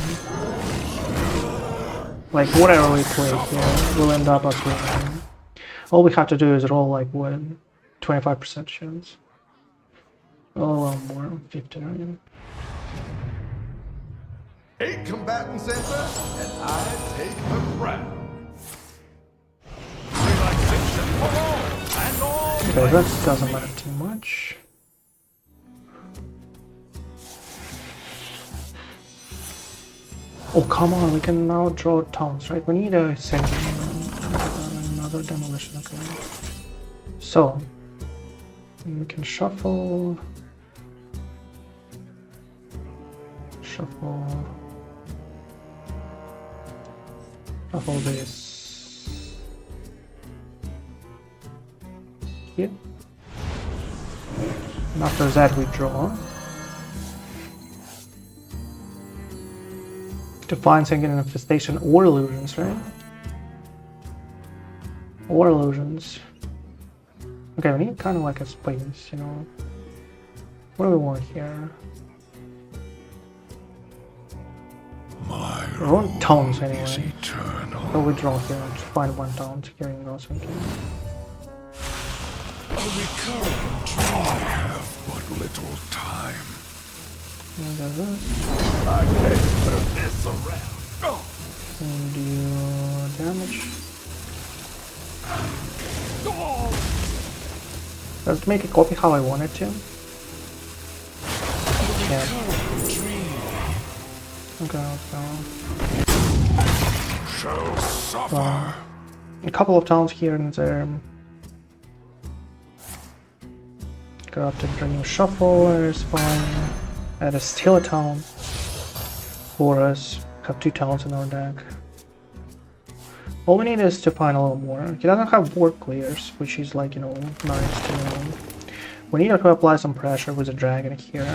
Like whatever we play here, we'll end up as winning. All we have to do is roll like what, 25% chance. Oh, well, more, 50. You know? 8 combatants enter, and I take the crown. We like Okay, that doesn't matter too much. Oh, come on, we can now draw towns, right? We need a single another demolition, okay. So, we can shuffle. Shuffle this here. And after that we draw. To find single infestation or illusions, right? Or illusions. Okay, we need kind of like a space, you know. What do we want here? We want towns anyway. So we draw here and find one town, securing those. Okay. I have but little time. And this. I can't turn this around. And do damage. Let's make a copy how I want it to. Yeah. Okay, Shall suffer. a couple of towns here and there. Corrupted Dream Shuffle is fine. That is still a town for us. Have 2 towns in our deck. All we need is to find a little more. He doesn't have board clears, which is like, you know, nice to know. We need to apply some pressure with a dragon here.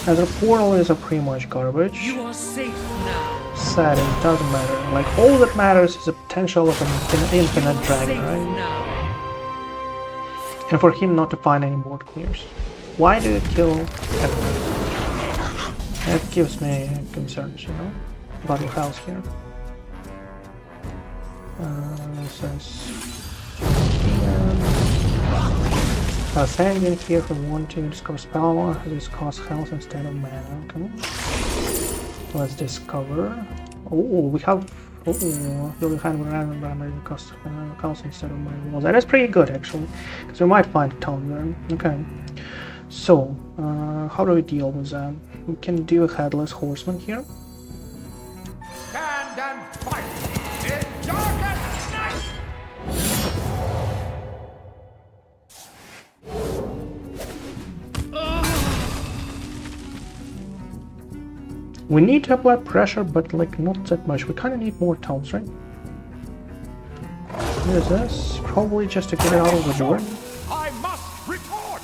As a portal is a pretty much garbage. You are safe now. Sad, it doesn't matter. Like, all that matters is the potential of an infinite dragon, Safe right? now. And for him not to find any board clears. Why did it kill Headless? That gives me concerns, you know, about your house here. This is Sanguine here for 1 to discover spell. This costs health instead of mana. Okay. Let's discover. Oh, we have. Oh, building hand with random environment cost health instead of mana. Well, that is pretty good actually, because we might find a town there. Okay. So, how do we deal with that? We can do a Headless Horseman here. Stand and fight in darkest night. We need to apply pressure, but like not that much. We kind of need more towns, right? What is this? Probably just to get it out of the door. I must report.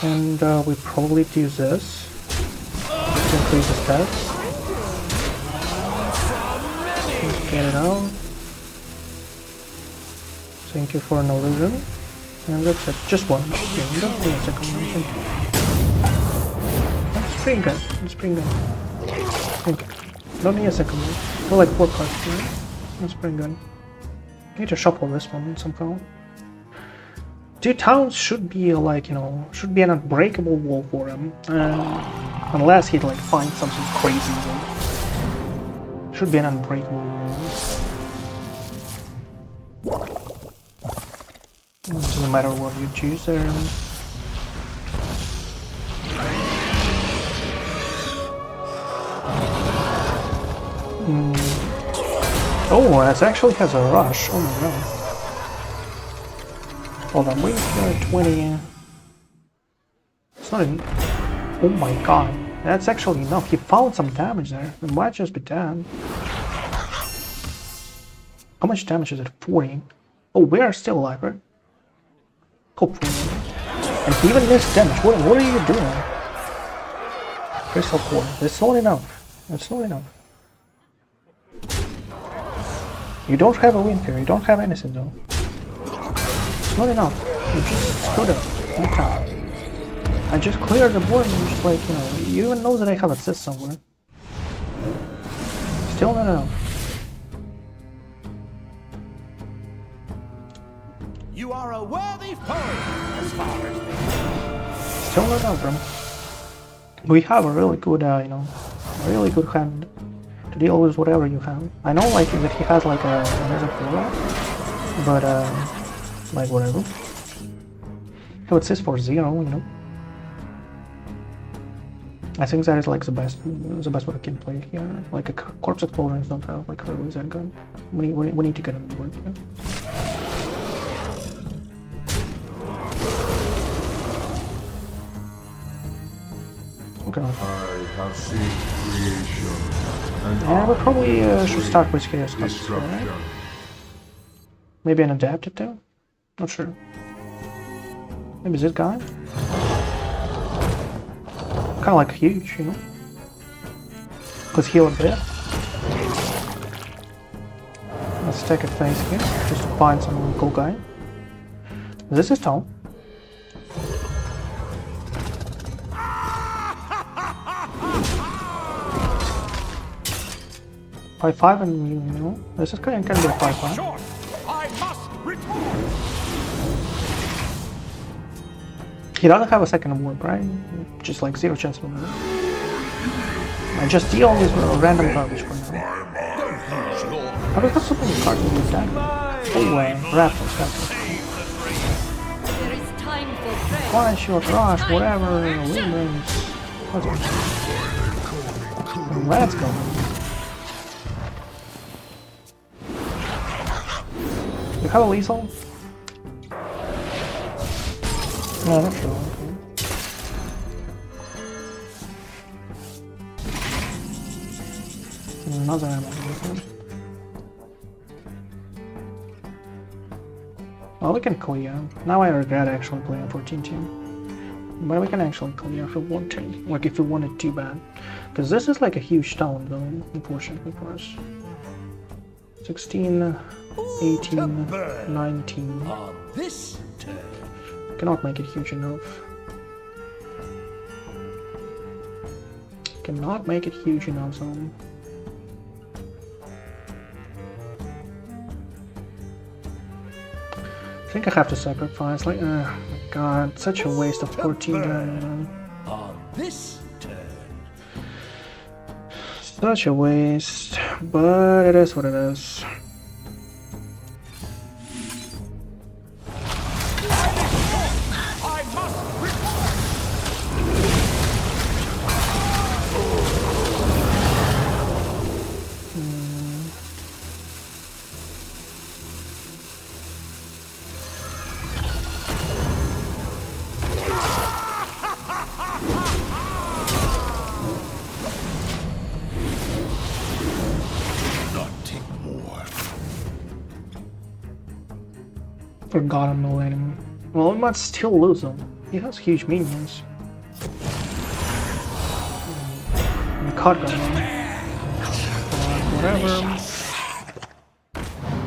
And we probably do this to increase the stats. Let's get it out. Thank you for an illusion. And that's it. Just one. Okay, don't need a second one. That's pretty good. That's pretty good. Thank you. Don't need a second one. We're like 4 cards here. That's pretty good. Need to shuffle this one somehow. 2 towns should be like, you know, should be an unbreakable wall for him. Unless he'd like find something crazy. Should be an unbreakable wall. It doesn't matter what you choose there. Oh, it actually has a rush. Oh my god. Hold on, wait for 20. It's not in. Oh my god. That's actually enough. He found some damage there. It might just be dead. How much damage is it? 40. Oh, we are still alive, right? Hopefully. And even this damage, what are you doing? Crystal Core. It's not enough. It's not enough. You don't have a win here. You don't have anything though. It's not enough. You just screwed up. I just cleared the board and just like, you know, you even know that I have assist somewhere. Still not enough. You are a worthy foe as far as me. Still not enough, bro. We have a really good, you know, really good hand. to deal with whatever you have. I know like that he has like a another floor, but like whatever. So it says for 0, you know. I think that is like the best way we can play here. Like a corpse explorer is not like really that good. We need to get on board here. Okay. I have seen creation and Yeah, we probably should start with Hideous stuff, destruction. right? Maybe an adapted too? Not sure. Maybe this guy? Kinda like huge, you know? Let's heal a bit. Let's take a phase here, just to find some cool guy. This is tall. By 5 and you know, this is can be a 5-5. I must return. He doesn't have a second warp, right? Just like 0 chance of it. I just deal all this random garbage for now. I don't have so many cards in this deck. Oh, Raptor. There is time for prayer. One shot, rush, whatever, windmills. Let's go. You have a lethal? No, not sure. Okay. Another ammo. Well, we can clear. Now I regret actually playing 14 team. But we can actually clear if we want to. Like if we want it too bad. Because this is like a huge stone though, unfortunately for us. 16, 18, 19. This turn. Cannot make it huge enough. Cannot make it huge enough, so. I think I have to sacrifice. Like, oh my god, such a waste of 14 damage. On this turn. Such a waste, but it is what it is. I must return. Nothing more. Forgot him no enemy. Well, we might still lose him. He has huge minions. The card gun. Whatever.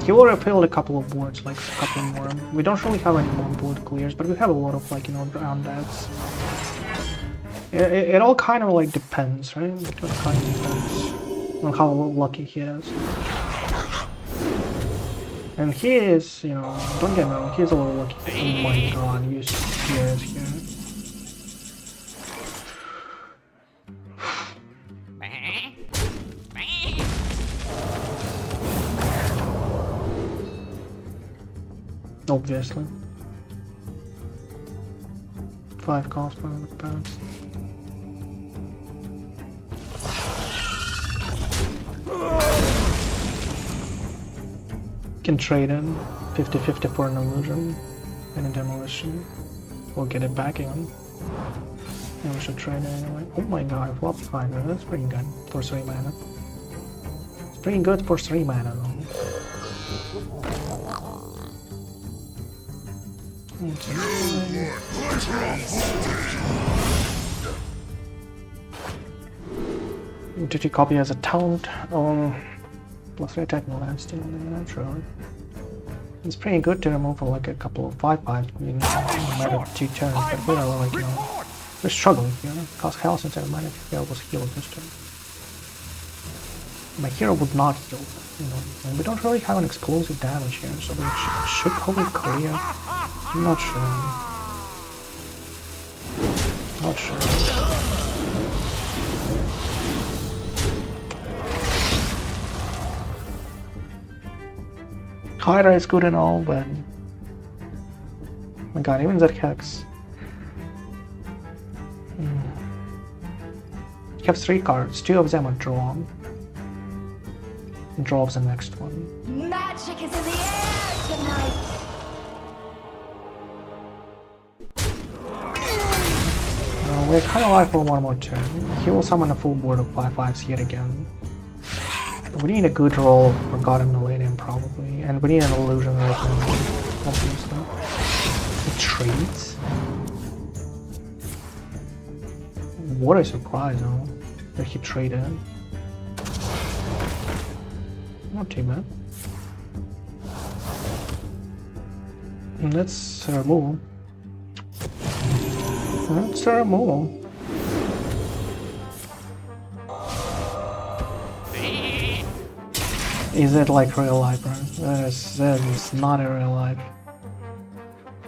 He will repeal a couple of boards, like a couple more. We don't really have any more board clears, but we have a lot of like, you know, round decks. It all kind of like depends, right? It kind of depends on how lucky he is. And he is, you know, don't get me wrong, he's a little lucky. Oh my god, you serious here. Obviously. 5 cost for the pads. Can trade in 50-50 for an illusion and a demolition. We'll get it back in. And we should trade it anyway. Oh my god, flop 5, that's pretty good for 3 mana. It's pretty good for 3 mana though. Did you copy as a taunt? Plus 3 attack no last still, not really. It's pretty good to remove like a couple of 5/5, you know, no matter 2 turns, but we are like, you know, we're struggling here. Cause hell since I might have hero was healed this turn. My hero would not heal, you know, and we don't really have an explosive damage here, so we should probably clear. I'm not sure. Not sure. Hydra is good and all, but... Oh my god, even that Hex. You have 3 cards, 2 of them are drawn. Draw the next one. Magic is in the air tonight. We're kind of alive for one more turn. He will summon a full board of 5/5s yet again. We need a good roll of Forgotten Millennium probably, and we need an illusion right now, obviously. He trades? What a surprise, huh? That he traded. Not too bad. Let's remove. Let's remove. Is it like real life, bro? That is not a real life.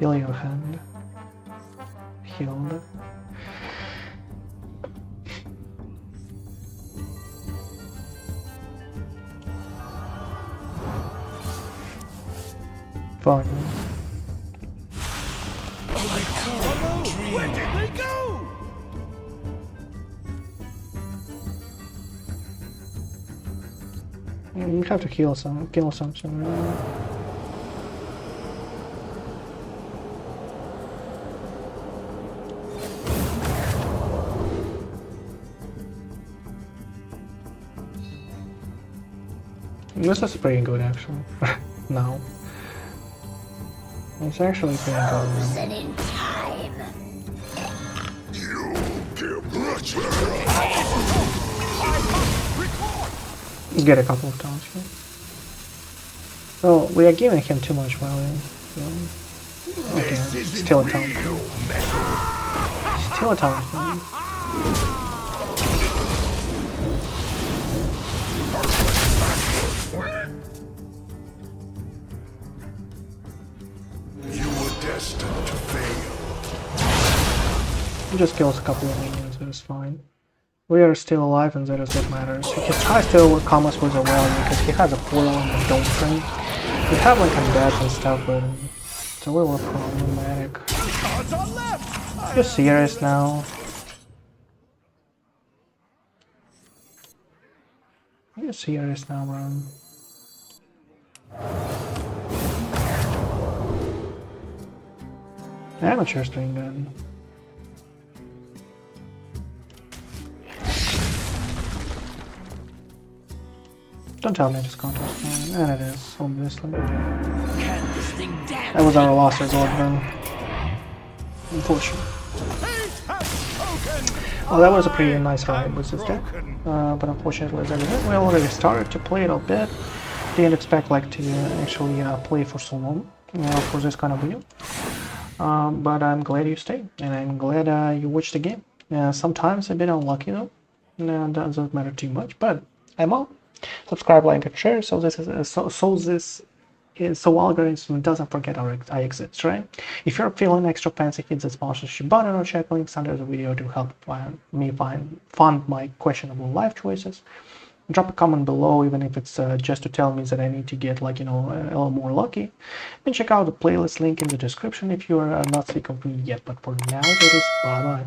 Heal your hand. Healed. Fine. Where did they go? You have to kill something. This is pretty good actually. Now. It's actually pretty good. Frozen in time. Get a couple of times here. So we are giving him too much value. So. Okay, still a time. Still a time. Destined to fail. He just kills a couple of minions, that is fine. We are still alive and that is what matters. He tries to overcome us with a value because he has a portal and a dome string. We have like undeads and stuff, but it's a little problematic. You're serious now? You're serious now, bro? Amateur's doing good. Don't tell me this contest, man. And it is, obviously. That was our last resort, then. Unfortunately. Well, that was a pretty nice ride with this deck. But unfortunately, that is it. We already started to play it a bit. Didn't expect like to actually play for so long for this kind of video. But I'm glad you stayed, and I'm glad you watched the game. Sometimes a bit unlucky though, that doesn't matter too much, but I'm out. Subscribe, like, and share, so this is so algorithm doesn't forget our exits, right? If you're feeling extra fancy, hit the sponsorship button or check links under the video to help me fund my questionable life choices. Drop a comment below, even if it's just to tell me that I need to get, like, you know, a little more lucky. And check out the playlist link in the description if you are not sick of me yet. But for now, that is bye bye.